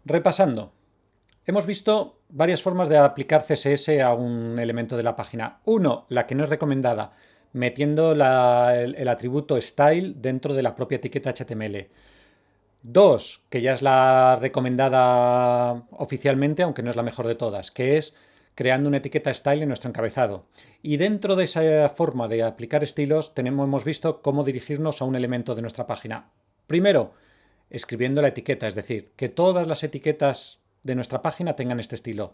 Repasando, hemos visto varias formas de aplicar CSS a un elemento de la página. Uno, la que no es recomendada, metiendo el atributo style dentro de la propia etiqueta HTML. Dos, que ya es la recomendada oficialmente, aunque no es la mejor de todas, que es creando una etiqueta style en nuestro encabezado. Y dentro de esa forma de aplicar estilos hemos visto cómo dirigirnos a un elemento de nuestra página. Primero, escribiendo la etiqueta, es decir, que todas las etiquetas de nuestra página tengan este estilo.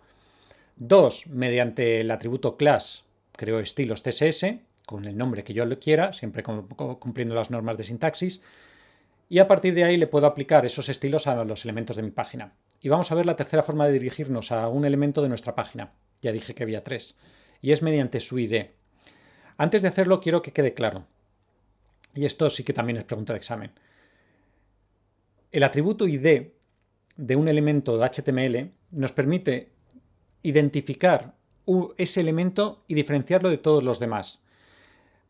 Dos, mediante el atributo class, creo estilos CSS, con el nombre que yo le quiera, siempre cumpliendo las normas de sintaxis. Y a partir de ahí le puedo aplicar esos estilos a los elementos de mi página. Y vamos a ver la tercera forma de dirigirnos a un elemento de nuestra página. Ya dije que había tres. Y es mediante su ID. Antes de hacerlo quiero que quede claro. Y esto sí que también es pregunta de examen. El atributo ID de un elemento de HTML nos permite identificar ese elemento y diferenciarlo de todos los demás.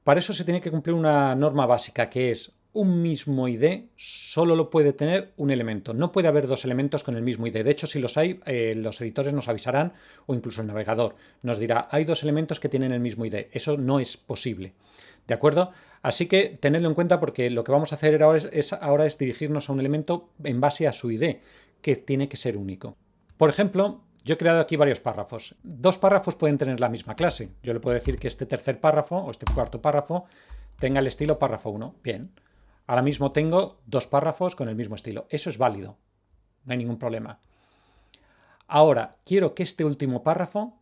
Para eso se tiene que cumplir una norma básica, que es un mismo ID solo lo puede tener un elemento. No puede haber dos elementos con el mismo ID. De hecho, si los hay, los editores nos avisarán, o incluso el navegador nos dirá, hay dos elementos que tienen el mismo ID. Eso no es posible. ¿De acuerdo? Así que tenedlo en cuenta porque lo que vamos a hacer ahora es dirigirnos a un elemento en base a su ID, que tiene que ser único. Por ejemplo, yo he creado aquí varios párrafos. Dos párrafos pueden tener la misma clase. Yo le puedo decir que este tercer párrafo o este cuarto párrafo tenga el estilo párrafo 1. Bien. Ahora mismo tengo dos párrafos con el mismo estilo. Eso es válido. No hay ningún problema. Ahora, quiero que este último párrafo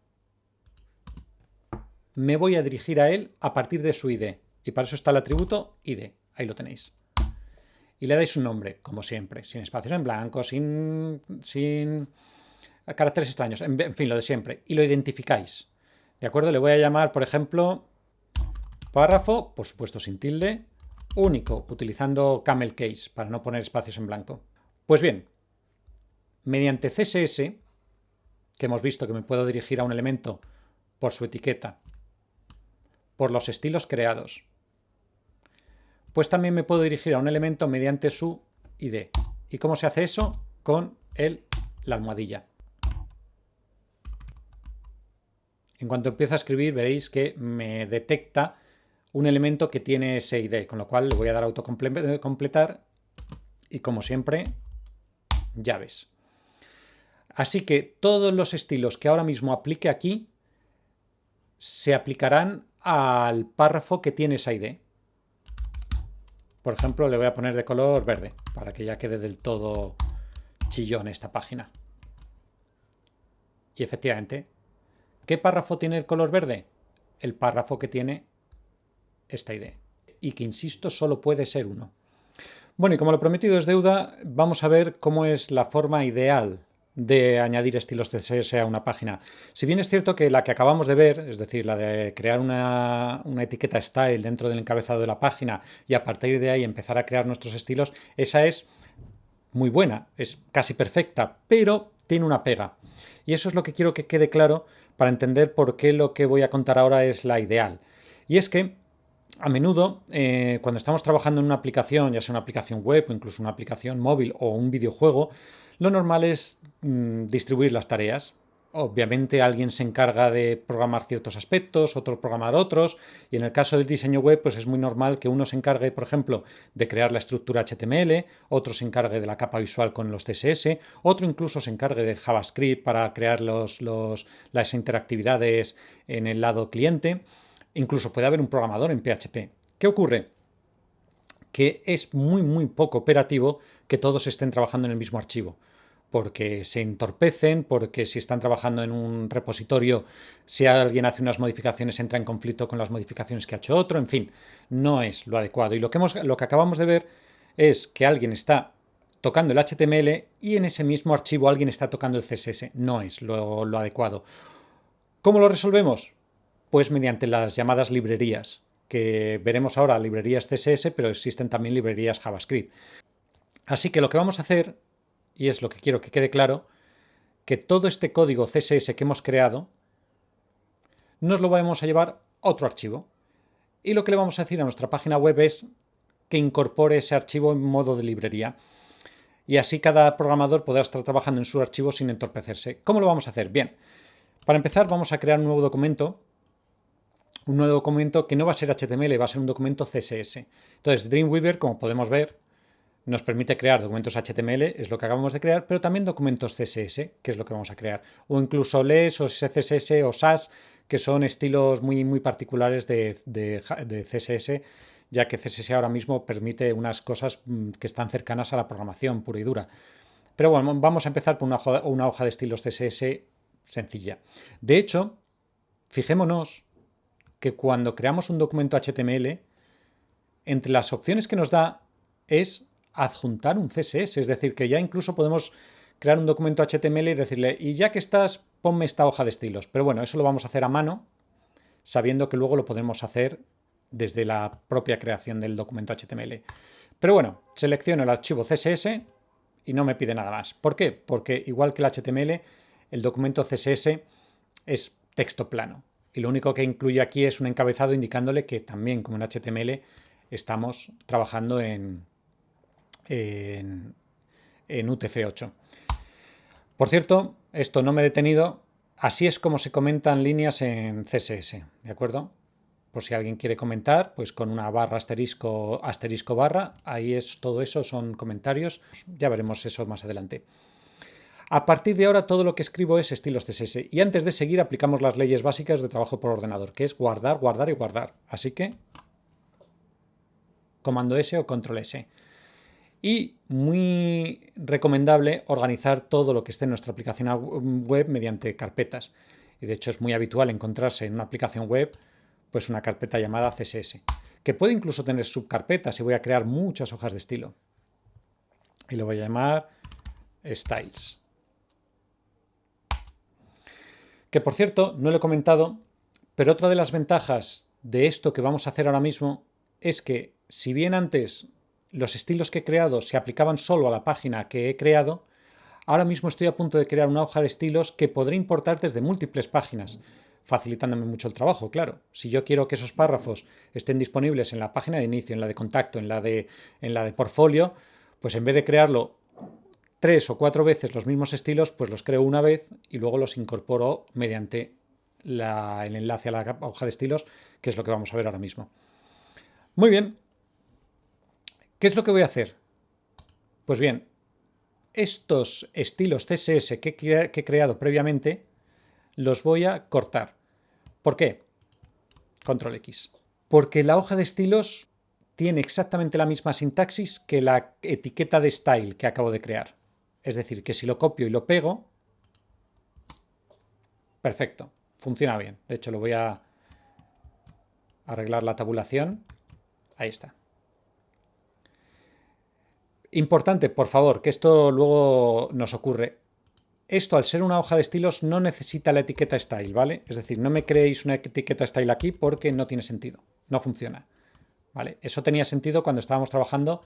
me voy a dirigir a él a partir de su ID. Y para eso está el atributo ID. Ahí lo tenéis. Y le dais un nombre, como siempre, sin espacios en blanco, sin caracteres extraños, en fin, lo de siempre. Y lo identificáis. ¿De acuerdo? Le voy a llamar, por ejemplo, párrafo, por supuesto sin tilde, único, utilizando camel case para no poner espacios en blanco. Pues bien, mediante CSS, que hemos visto que me puedo dirigir a un elemento por su etiqueta, por los estilos creados, pues también me puedo dirigir a un elemento mediante su ID. ¿Y cómo se hace eso? Con la almohadilla. En cuanto empiezo a escribir veréis que me detecta un elemento que tiene ese ID, con lo cual le voy a dar a autocompletar y como siempre, llaves. Así que todos los estilos que ahora mismo aplique aquí se aplicarán al párrafo que tiene esa ID. Por ejemplo, le voy a poner de color verde para que ya quede del todo chillón esta página. Y efectivamente, ¿qué párrafo tiene el color verde? El párrafo que tiene esta ID. Y que, insisto, solo puede ser uno. Bueno, y como lo prometido es deuda, vamos a ver cómo es la forma ideal de añadir estilos CSS a una página. Si bien es cierto que la que acabamos de ver, es decir, la de crear una etiqueta style dentro del encabezado de la página y a partir de ahí empezar a crear nuestros estilos, esa es muy buena, es casi perfecta, pero tiene una pega. Y eso es lo que quiero que quede claro para entender por qué lo que voy a contar ahora es la ideal. Y es que a menudo, cuando estamos trabajando en una aplicación, ya sea una aplicación web o incluso una aplicación móvil o un videojuego, lo normal es distribuir las tareas. Obviamente alguien se encarga de programar ciertos aspectos, otro programar otros, y en el caso del diseño web pues es muy normal que uno se encargue, por ejemplo, de crear la estructura HTML, otro se encargue de la capa visual con los CSS, otro incluso se encargue de JavaScript para crear las interactividades en el lado cliente. Incluso puede haber un programador en PHP. ¿Qué ocurre? Que es muy poco operativo que todos estén trabajando en el mismo archivo, porque se entorpecen, porque si están trabajando en un repositorio, si alguien hace unas modificaciones entra en conflicto con las modificaciones que ha hecho otro, en fin, no es lo adecuado. Y lo que acabamos de ver es que alguien está tocando el HTML y en ese mismo archivo alguien está tocando el CSS. No es lo adecuado. ¿Cómo lo resolvemos? Pues mediante las llamadas librerías, que veremos ahora librerías CSS, pero existen también librerías JavaScript. Así que lo que vamos a hacer, y es lo que quiero que quede claro, que todo este código CSS que hemos creado nos lo vamos a llevar a otro archivo. Y lo que le vamos a decir a nuestra página web es que incorpore ese archivo en modo de librería. y así cada programador podrá estar trabajando en su archivo sin entorpecerse. ¿Cómo lo vamos a hacer? Bien, para empezar vamos a crear un nuevo documento que no va a ser HTML, va a ser un documento CSS. Entonces, Dreamweaver, como podemos ver, nos permite crear documentos HTML, es lo que acabamos de crear, pero también documentos CSS, que es lo que vamos a crear. O incluso LES o CSS o SAS, que son estilos muy, muy particulares de CSS, ya que CSS ahora mismo permite unas cosas que están cercanas a la programación pura y dura. Pero bueno, vamos a empezar por una hoja de estilos CSS sencilla. De hecho, fijémonos que cuando creamos un documento HTML, entre las opciones que nos da es adjuntar un CSS, es decir, que ya incluso podemos crear un documento HTML y decirle, y ya que estás, ponme esta hoja de estilos. Pero bueno, eso lo vamos a hacer a mano, sabiendo que luego lo podemos hacer desde la propia creación del documento HTML. Pero bueno, selecciono el archivo CSS y no me pide nada más. ¿Por qué? Porque igual que el HTML, el documento CSS es texto plano. Y lo único que incluye aquí es un encabezado indicándole que también, como en HTML, estamos trabajando en UTF-8. Por cierto, esto no me he detenido. Así es como se comentan líneas en CSS, ¿de acuerdo? Por si alguien quiere comentar, pues con una barra asterisco barra, ahí es todo eso, son comentarios. Ya veremos eso más adelante. A partir de ahora todo lo que escribo es estilos CSS y antes de seguir aplicamos las leyes básicas de trabajo por ordenador, que es guardar, guardar y guardar. Así que comando S o control S. Y muy recomendable organizar todo lo que esté en nuestra aplicación web mediante carpetas. Y de hecho es muy habitual encontrarse en una aplicación web pues una carpeta llamada CSS, que puede incluso tener subcarpetas y voy a crear muchas hojas de estilo. Y lo voy a llamar Styles. Que por cierto, no lo he comentado, pero otra de las ventajas de esto que vamos a hacer ahora mismo es que si bien antes los estilos que he creado se aplicaban solo a la página que he creado, ahora mismo estoy a punto de crear una hoja de estilos que podré importar desde múltiples páginas, facilitándome mucho el trabajo, claro. Si yo quiero que esos párrafos estén disponibles en la página de inicio, en la de contacto, en la de portfolio, pues en vez de crearlo 3 o 4 veces los mismos estilos, pues los creo una vez y luego los incorporo mediante el enlace a la hoja de estilos, que es lo que vamos a ver ahora mismo. Muy bien. ¿Qué es lo que voy a hacer? Pues bien, estos estilos CSS que he creado previamente los voy a cortar. ¿Por qué? Control X. Porque la hoja de estilos tiene exactamente la misma sintaxis que la etiqueta de style que acabo de crear. Es decir, que si lo copio y lo pego, perfecto, funciona bien. De hecho, lo voy a arreglar la tabulación. Ahí está. Importante, por favor, que esto luego nos ocurre. Esto, al ser una hoja de estilos, no necesita la etiqueta style, ¿vale? Es decir, no me creéis una etiqueta style aquí porque no tiene sentido, no funciona, ¿vale? Eso tenía sentido cuando estábamos trabajando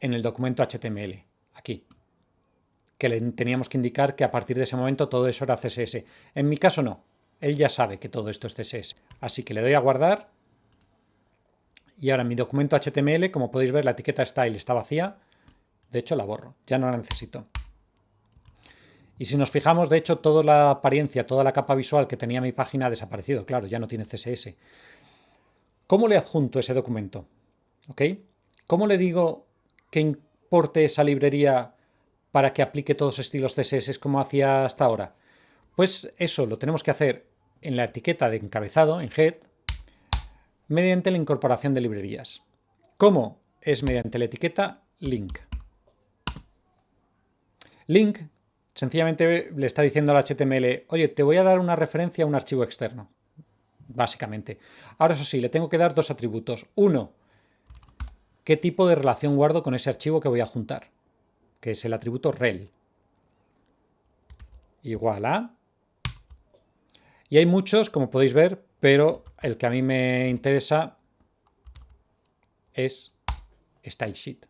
en el documento HTML, aquí, que le teníamos que indicar que a partir de ese momento todo eso era CSS. En mi caso no, él ya sabe que todo esto es CSS. Así que le doy a guardar y ahora en mi documento HTML, como podéis ver, la etiqueta style está vacía. De hecho, la borro, ya no la necesito. Y si nos fijamos, de hecho, toda la apariencia, toda la capa visual que tenía mi página ha desaparecido. Claro, ya no tiene CSS. ¿Cómo le adjunto ese documento? ¿Ok? ¿Cómo le digo que importe esa librería para que aplique todos los estilos CSS como hacía hasta ahora? Pues eso lo tenemos que hacer en la etiqueta de encabezado, en head, mediante la incorporación de librerías. ¿Cómo? Es mediante la etiqueta link. Link sencillamente le está diciendo al HTML, oye, te voy a dar una referencia a un archivo externo, básicamente. Ahora eso sí, le tengo que dar dos atributos. Uno, qué tipo de relación guardo con ese archivo que voy a adjuntar, que es el atributo rel. Igual a... Y hay muchos, como podéis ver, pero el que a mí me interesa es stylesheet.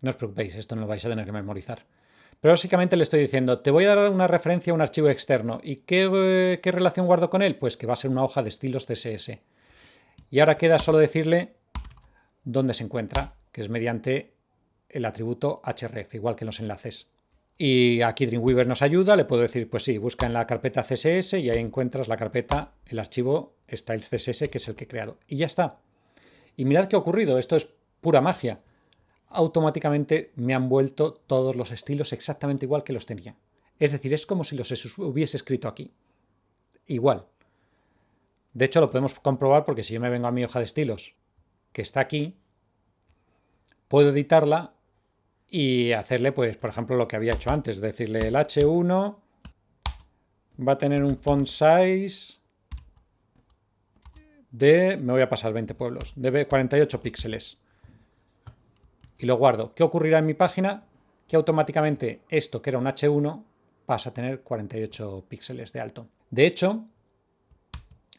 No os preocupéis, esto no lo vais a tener que memorizar. Pero básicamente le estoy diciendo, te voy a dar una referencia a un archivo externo. ¿Y qué relación guardo con él? Pues que va a ser una hoja de estilos CSS. Y ahora queda solo decirle dónde se encuentra, que es mediante el atributo href, igual que en los enlaces. Y aquí Dreamweaver nos ayuda, le puedo decir, pues sí, busca en la carpeta CSS y ahí encuentras la carpeta, el archivo styles CSS, que es el que he creado. Y ya está. Y mirad qué ha ocurrido, esto es pura magia. Automáticamente me han vuelto todos los estilos exactamente igual que los tenía. Es decir, es como si los hubiese escrito aquí. Igual. De hecho, lo podemos comprobar porque si yo me vengo a mi hoja de estilos, que está aquí, puedo editarla y hacerle, pues, por ejemplo, lo que había hecho antes, decirle el H1 va a tener un font size de, me voy a pasar 20 pueblos, de 48 píxeles. Y lo guardo. ¿Qué ocurrirá en mi página? Que automáticamente esto, que era un H1, pasa a tener 48 píxeles de alto. De hecho,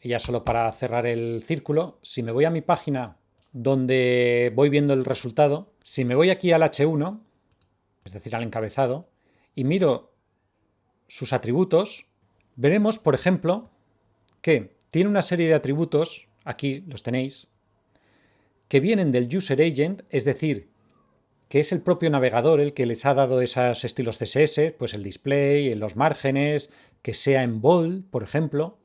y ya solo para cerrar el círculo, si me voy a mi página donde voy viendo el resultado, si me voy aquí al H1, es decir, al encabezado, y miro sus atributos, veremos, por ejemplo, que tiene una serie de atributos, aquí los tenéis, que vienen del User Agent, es decir, que es el propio navegador el que les ha dado esos estilos CSS, pues el display, los márgenes, que sea en bold, por ejemplo.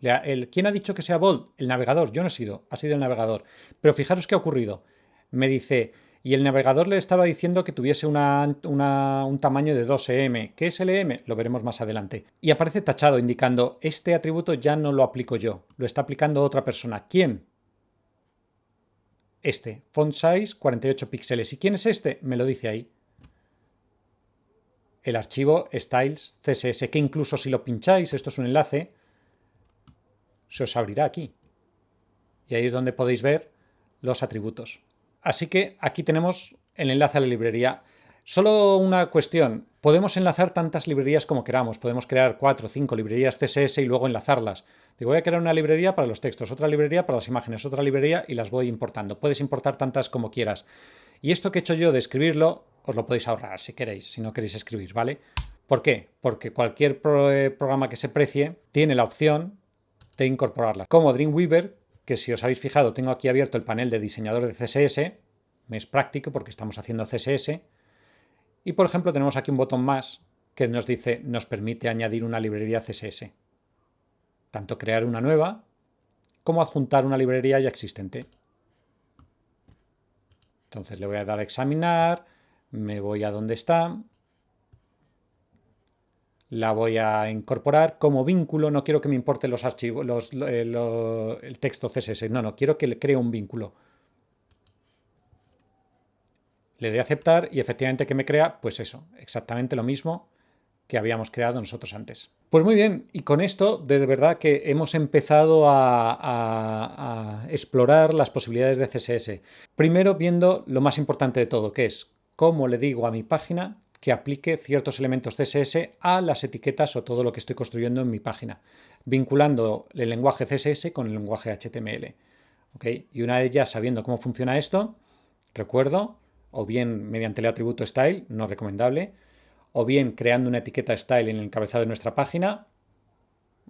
¿Quién ha dicho que sea bold? El navegador. Yo no he sido, ha sido el navegador. Pero fijaros qué ha ocurrido. Me dice, y el navegador le estaba diciendo que tuviese un tamaño de 2em. ¿Qué es LM? Lo veremos más adelante. Y aparece tachado indicando, este atributo ya no lo aplico yo, lo está aplicando otra persona. ¿Quién? Este, font size 48 píxeles. ¿Y quién es este? Me lo dice ahí. El archivo styles CSS, que incluso si lo pincháis, esto es un enlace, se os abrirá aquí. Y ahí es donde podéis ver los atributos. Así que aquí tenemos el enlace a la librería. Solo una cuestión, podemos enlazar tantas librerías como queramos, podemos crear 4 o 5 librerías CSS y luego enlazarlas. Digo, voy a crear una librería para los textos, otra librería para las imágenes, otra librería y las voy importando. Puedes importar tantas como quieras. Y esto que he hecho yo de escribirlo, os lo podéis ahorrar si queréis, si no queréis escribir, ¿vale? ¿Por qué? Porque cualquier programa que se precie tiene la opción de incorporarla. Como Dreamweaver, que si os habéis fijado tengo aquí abierto el panel de diseñador de CSS, me es práctico porque estamos haciendo CSS. Y por ejemplo tenemos aquí un botón más que nos dice, nos permite añadir una librería CSS. Tanto crear una nueva como adjuntar una librería ya existente. Entonces le voy a dar a examinar, me voy a donde está, la voy a incorporar como vínculo, no quiero que me importen los archivos, el texto CSS, no, quiero que le cree un vínculo. Le doy a aceptar y efectivamente que me crea, pues eso, exactamente lo mismo que habíamos creado nosotros antes. Pues muy bien, y con esto de verdad que hemos empezado a explorar las posibilidades de CSS. Primero viendo lo más importante de todo, que es cómo le digo a mi página que aplique ciertos elementos CSS a las etiquetas o todo lo que estoy construyendo en mi página, vinculando el lenguaje CSS con el lenguaje HTML. ¿Okay? Y una vez ya sabiendo cómo funciona esto, recuerdo, o bien mediante el atributo style, no recomendable, o bien creando una etiqueta style en el encabezado de nuestra página,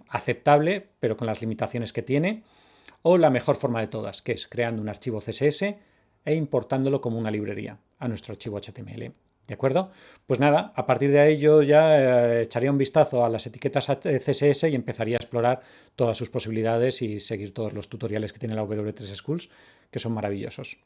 aceptable, pero con las limitaciones que tiene, o la mejor forma de todas, que es creando un archivo CSS e importándolo como una librería a nuestro archivo HTML. ¿De acuerdo? Pues nada, a partir de ahí yo ya echaría un vistazo a las etiquetas CSS y empezaría a explorar todas sus posibilidades y seguir todos los tutoriales que tiene la W3 Schools, que son maravillosos.